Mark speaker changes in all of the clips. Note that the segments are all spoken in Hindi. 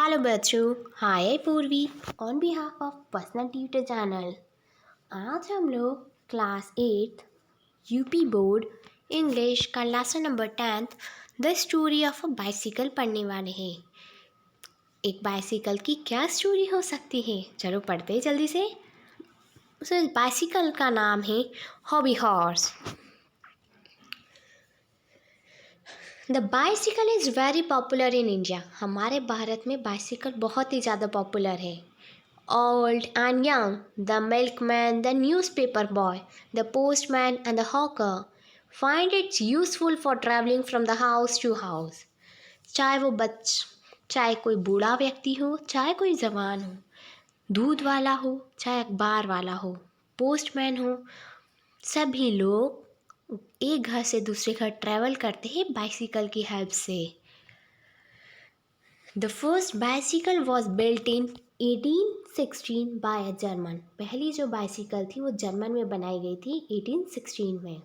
Speaker 1: हेलो बच्चों, हाय पूर्वी on behalf of personal tutor channel. आज हम लोग क्लास 8 यूपी बोर्ड इंग्लिश का lesson number 10 the story of a bicycle पढ़ने वाले हैं। एक बाइसिकल की क्या स्टोरी हो सकती है, चलो पढ़ते हैं जल्दी से। उस बाइसिकल का नाम है hobby horse. The bicycle is very popular in India. हमारे भारत में बाइसिकल बहुत ही ज़्यादा पॉपुलर है। Old and young, the milkman, the newspaper boy, the postman, and the hawker find it useful for traveling from the house to house. चाहे कोई बूढ़ा व्यक्ति हो, चाहे कोई जवान हो, दूध वाला हो, चाहे अखबार वाला हो, पोस्टमैन हो, सभी लोग एक घर से दूसरे घर ट्रैवल करते हैं बाइसिकल की हेल्प से। The first bicycle was built in 1816 by a German. पहली जो बाइसिकल थी वो जर्मन में बनाई गई थी 1816 में।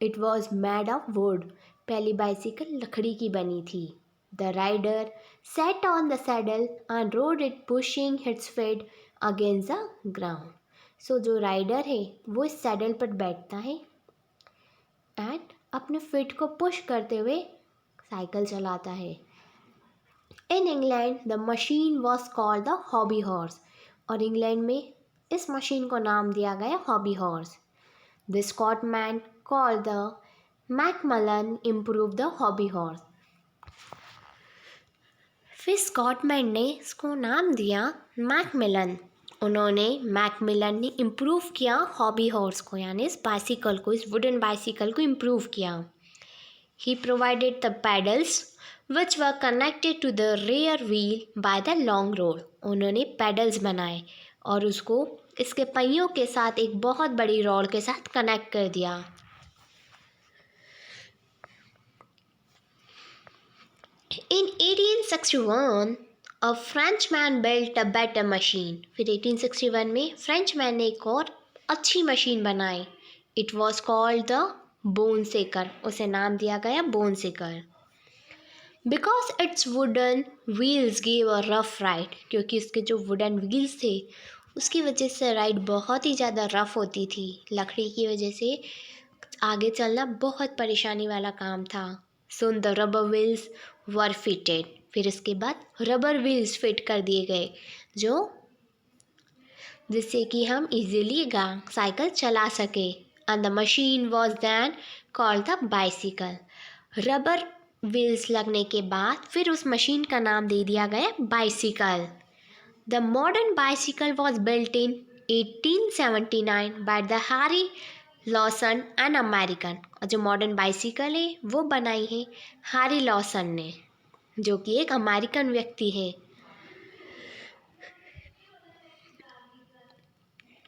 Speaker 1: It was made of wood. पहली बाइसिकल लकड़ी की बनी थी। The rider set on the saddle and rode it pushing hits feet against the ground. So जो राइडर है वो इस सैडल पर बैठता है एंड अपने फीट को पुश करते हुए साइकिल चलाता है। In England the machine was called the hobby horse. और इंग्लैंड में इस मशीन को नाम दिया गया hobby horse. The Scotsman called the Macmillan improve the hobby horse. फिर स्कॉटमैन ने इसको नाम दिया मैकमिलन। मैकमिलन ने इम्प्रूव किया हॉबी हॉर्स को, यानी इस बाइसिकल को, इस वुडन बाइसिकल को इम्प्रूव किया। He provided the pedals which were connected to the rear wheel by the long rod। उन्होंने पैडल्स बनाए और उसको इसके पहियों के साथ एक बहुत बड़ी रॉड के साथ कनेक्ट कर दिया। In 1861 a Frenchman built a better machine। फिर 1861 में फ्रेंचमैन ने एक और अच्छी मशीन बनाई। It was called the bone shaker। उसे नाम दिया गया बोन सेकर। Because it's wooden wheels give a rough ride. क्योंकि उसके जो वुडन व्हील्स थे उसकी वजह से राइड बहुत ही ज़्यादा रफ होती थी। लकड़ी की वजह से आगे चलना बहुत परेशानी वाला काम था। So the rubber wheels were fitted. फिर इसके बाद रबर व्हील्स फिट कर दिए गए जिससे कि हम इजीली साइकिल चला सके। And the machine was then called the bicycle. Rubber wheels लगने के बाद फिर उस मशीन का नाम दे दिया गया bicycle. The modern bicycle was built in 1879 by the Harry Lawson an American. और जो मॉडर्न बाइसिकल है वो बनाई है हैरी लॉसन ने, जो कि एक अमेरिकन व्यक्ति है।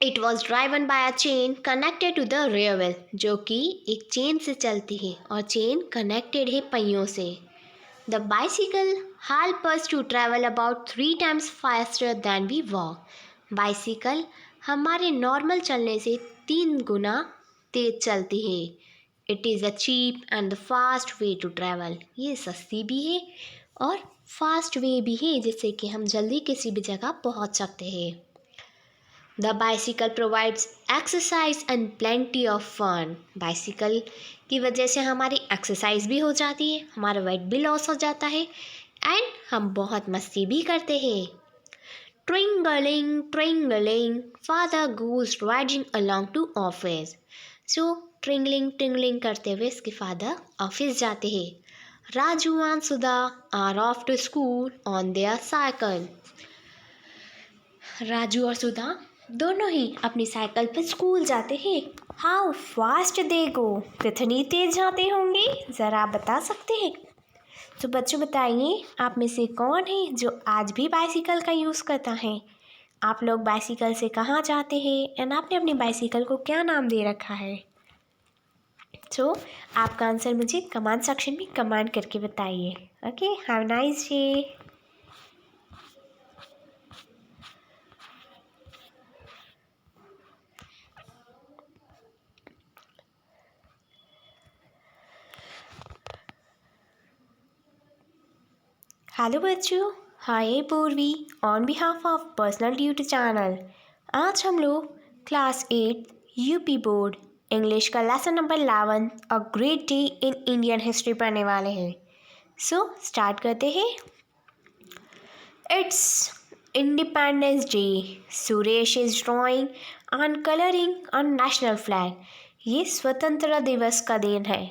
Speaker 1: It was driven by a chain connected to the rear wheel. जो कि एक चेन से चलती है और चेन कनेक्टेड है पहियों से। The bicycle help us to travel about 3 times faster than we walk. Bicycle हमारे नॉर्मल चलने से 3 गुना तेज चलती है। It is a cheap and the fast way to travel. ये सस्ती भी है और फास्ट वे भी है जिससे कि हम जल्दी किसी भी जगह पहुंच सकते हैं। The bicycle provides exercise and plenty of fun. Bicycle की वजह से हमारी एक्सरसाइज भी हो जाती है, हमारा वेट भी लॉस हो जाता है एंड हम बहुत मस्ती भी करते हैं। Twinkling twinkling father goes riding along to office. So twinkling twinkling करते हुए इसके फादर ऑफिस जाते हैं। Raju and Sudha are off to school on their cycle. Raju और सुधा दोनों ही अपनी साइकिल पर स्कूल जाते हैं। हाउ फास्ट दे गो। कितनी तेज जाते होंगे, ज़रा आप बता सकते हैं? तो बच्चों बताइए, आप में से कौन है जो आज भी बाइसिकल का यूज़ करता है? आप लोग बाइसिकल से कहाँ जाते हैं एंड आपने अपनी बाइसिकल को क्या नाम दे रखा है? तो आपका आंसर मुझे कमेंट सेक्शन में कमेंट करके बताइए। Okay, have nice day. Hello बच्चों, हाय पूर्वी, on behalf of personal tutor channel. आज हम लोग क्लास 8 यूपी बोर्ड इंग्लिश का lesson number 11 a great day in Indian history पढ़ने वाले हैं। सो स्टार्ट करते हैं। It's independence day. Suresh is drawing and colouring on national flag. ये स्वतंत्रता दिवस का दिन है।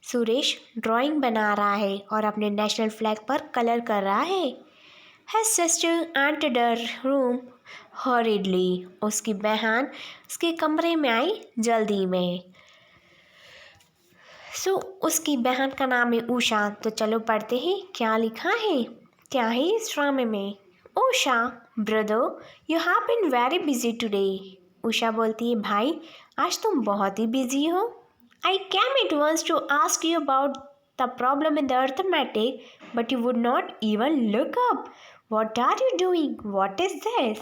Speaker 1: सुरेश ड्राइंग बना रहा है और अपने नेशनल फ्लैग पर कलर कर रहा है। His sister entered her room hurriedly. उसकी बहन उसके कमरे में आई जल्दी में। उसकी बहन का नाम है उषा। तो चलो पढ़ते हैं क्या लिखा है, क्या है इस ड्रामे में। Usha, brother you have been very busy today. Usha बोलती है, भाई आज तुम बहुत ही बिजी हो। I came at once to ask you about the problem in the arithmetic but you would not even look up. What are you doing? What is this?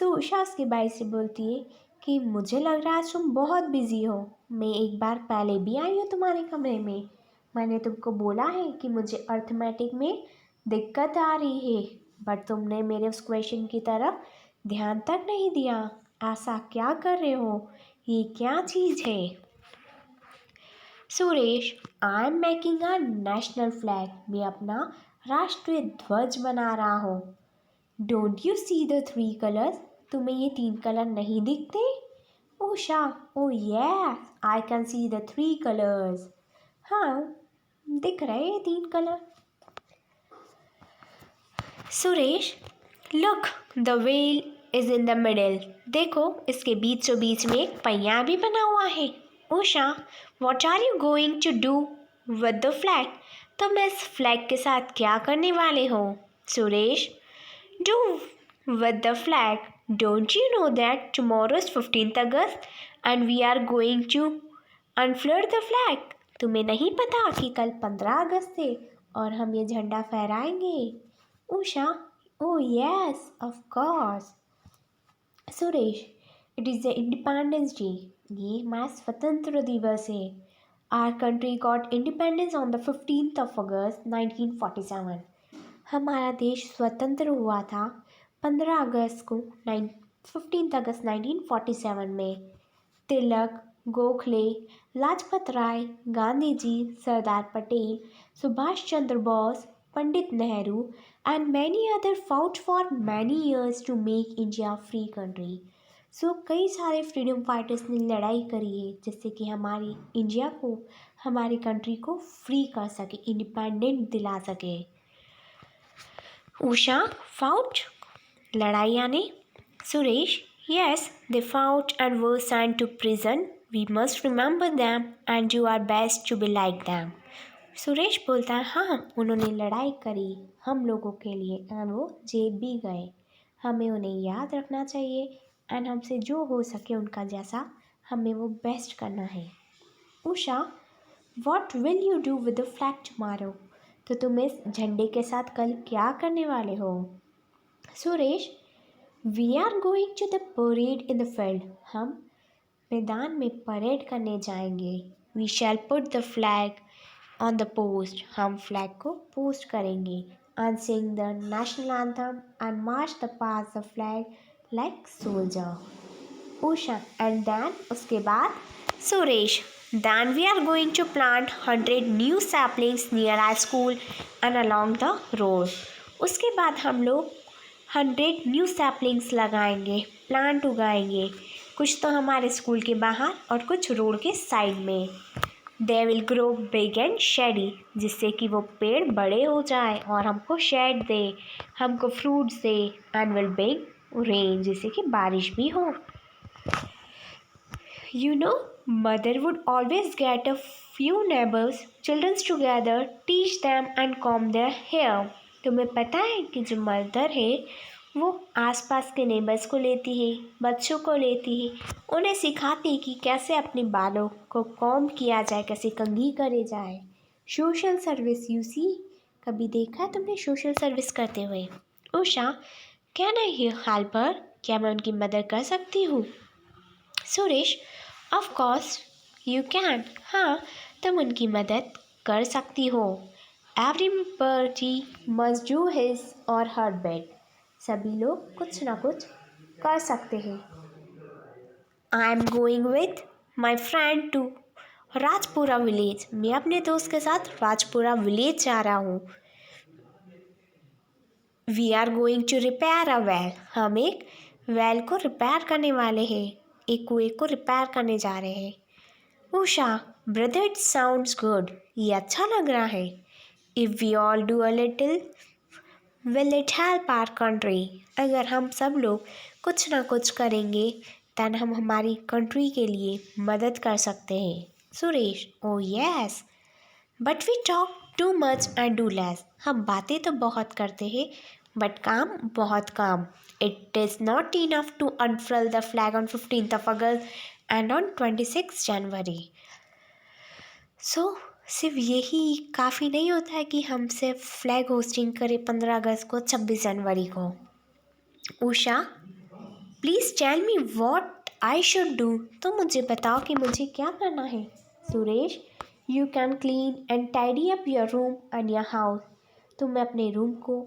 Speaker 1: Usha उसके भाई से बोलती है कि मुझे लग रहा है तुम बहुत बिजी हो। मैं एक बार पहले भी आई हूँ तुम्हारे कमरे में। मैंने तुमको बोला है कि मुझे अर्थमेटिक में दिक्कत आ रही है, बट तुमने मेरे उस क्वेश्चन की तरफ ध्यान तक नहीं दिया। ऐसा क्या कर रहे हो? ये क्या चीज़ है? Suresh, I am making a national flag. मैं अपना राष्ट्रीय ध्वज बना रहा हूँ। Don't you see the 3 colours? तुम्हें ये 3 कलर नहीं दिखते? Usha, oh yes I can see the 3 colours. हाँ, दिख रहे हैं 3 colour. Suresh, look the wheel is in the middle. देखो इसके बीचों बीच में एक पहिया भी बना हुआ है। Usha, what are you going to do with the flag? तुम इस फ्लैग के साथ क्या करने वाले हो? Suresh, do with the flag? Don't you know that tomorrow is 15th August and we are going to unfurl the flag? तुम्हें नहीं पता कि कल 15 अगस्त है और हम ये झंडा फहराएंगे? Usha, oh yes of course. Suresh, it is the independence day. ये हमारा स्वतंत्र दिवस है। Our country got independence on the 15th of August 1947। हमारा देश स्वतंत्र हुआ था 15 अगस्त को 15 अगस्त 1947 में। तिलक, Gokhale, Lajpat Rai, Gandhi ji, Sardar Patel, Subhash Chandra Bose, Pandit Nehru and many other fought for many years to make India a free country। कई सारे फ्रीडम फाइटर्स ने लड़ाई करी है जिससे कि हमारी इंडिया को, हमारी कंट्री को फ्री कर सके, इंडिपेंडेंट दिला सके। उषा, फाउट, लड़ाई यानी? Suresh, yes they fought and were sent to prison. We must remember them and do our best to be like them. Suresh बोलता है, हाँ उन्होंने लड़ाई करी हम लोगों के लिए एंड वो जेल भी गए। हमें उन्हें याद रखना चाहिए एंड हमसे जो हो सके उनका जैसा हमें वो बेस्ट करना है। Usha, what will you do with the flag tomorrow? तो तुम इस झंडे के साथ कल क्या करने वाले हो? Suresh, we are going to the parade in the field. हम मैदान में परेड करने जाएंगे। We shall put the flag on the post. हम फ्लैग को पोस्ट करेंगे। And sing the national anthem and march the past the flag like soldier. Usha, and then उसके बाद? Suresh, then we are going to plant 100 new saplings near our school and along the road. उसके बाद हम लोग 100 न्यू सैपलिंग्स लगाएंगे, प्लांट उगाएंगे, कुछ तो हमारे स्कूल के बाहर और कुछ रोड के साइड में। They will grow big and shady, जिससे कि वो पेड़ बड़े हो जाए और हमको शेड दे, हमको फ्रूट्स दे। एंड विल बिग रेन, जिससे कि बारिश भी हो। You know, mother would always get a few neighbours childrens together, teach them and comb their hair. तुम्हें पता है कि जो मदर है वो आसपास के नेबर्स को लेती है, बच्चों को लेती है, उन्हें सिखाती है कि कैसे अपने बालों को कॉम्ब किया जाए, कैसे कंघी करे जाए। सोशल सर्विस, यू सी, कभी देखा है तुमने सोशल सर्विस करते हुए? Usha, can I help her? क्या मैं उनकी मदद कर सकती हूँ? Suresh, of course you can. हाँ, तुम उनकी मदद कर सकती हो। Everybody must do his or her bit. सभी लोग कुछ ना कुछ कर सकते हैं. I am going with my friend to Rajpura village. मैं अपने दोस्त के साथ राजपुरा विलेज जा रहा हूँ. We are going to repair a well. हम एक वेल को रिपेयर करने वाले हैं. एक कुएं को रिपेयर करने जा रहे हैं. Usha, brother, it sounds good. ये अच्छा लग रहा है. If we all do a little, will it help our country? अगर हम सब लोग कुछ ना कुछ करेंगे तन हम हमारी कंट्री के लिए मदद कर सकते हैं. Suresh, oh yes. But we talk too much and do less. हम बातें तो बहुत करते हैं बट काम बहुत कम. It is not enough to unfurl the flag on 15th of August and on 26th January. So, सिर्फ यही काफ़ी नहीं होता है कि हम सिर्फ फ्लैग होस्टिंग करें 15 अगस्त को, 26 जनवरी को. Usha, please tell me what I should do. तो मुझे बताओ कि मुझे क्या करना है. Suresh, you can clean and tidy up your room and your house. तुम्हें अपने रूम को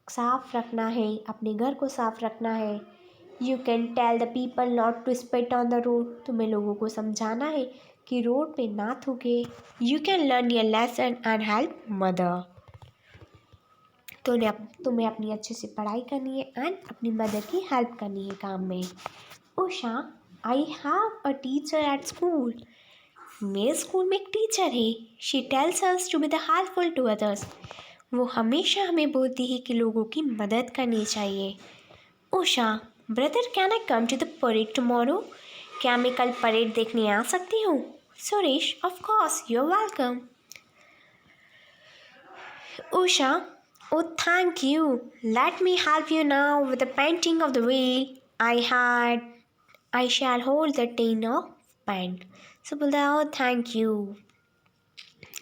Speaker 1: साफ रखना है, अपने घर को साफ रखना है. You can tell the people not to spit on the road. तुम्हें लोगों को समझाना है कि रोड पे ना थूके. You can learn your lesson and help mother. तुम्हें अपनी अच्छे से पढ़ाई करनी है एंड अपनी मदर की हेल्प करनी है काम में. Usha, I have a teacher at school. मेरे स्कूल में एक टीचर है. She tells us to be the helpful to others. वो हमेशा हमें बोलती है कि लोगों की मदद करनी चाहिए. Usha, brother, can I come to the parade tomorrow. क्या मैं कल परेड देखने आ सकती हूँ. Suresh, of course, you are welcome. Usha, oh thank you. Let me help you now with the painting of the wheel. I shall hold the tin of paint. So बोलता है, oh thank you.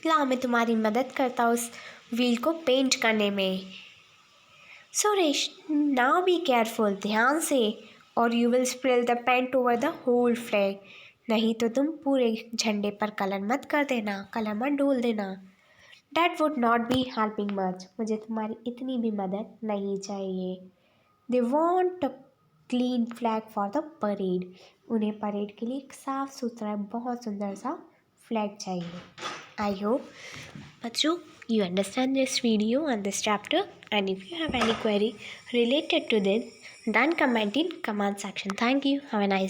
Speaker 1: लाओ मैं तुम्हारी मदद करता हूँ उस व्हील को पेंट करने में. Suresh, now be careful. ध्यान से, or you will spill the paint over the whole flag. नहीं तो तुम पूरे झंडे पर कलर मत कर देना, कलर मत डोल देना. That would not be helping much. मुझे तुम्हारी इतनी भी मदद नहीं चाहिए. They want a clean flag for the parade. उन्हें परेड के लिए एक साफ सुथरा बहुत सुंदर सा फ्लैग चाहिए. I hope बच्चों you understand this video and this chapter, and if you have any query related to this, then comment in comment section. Thank you. Have a nice day.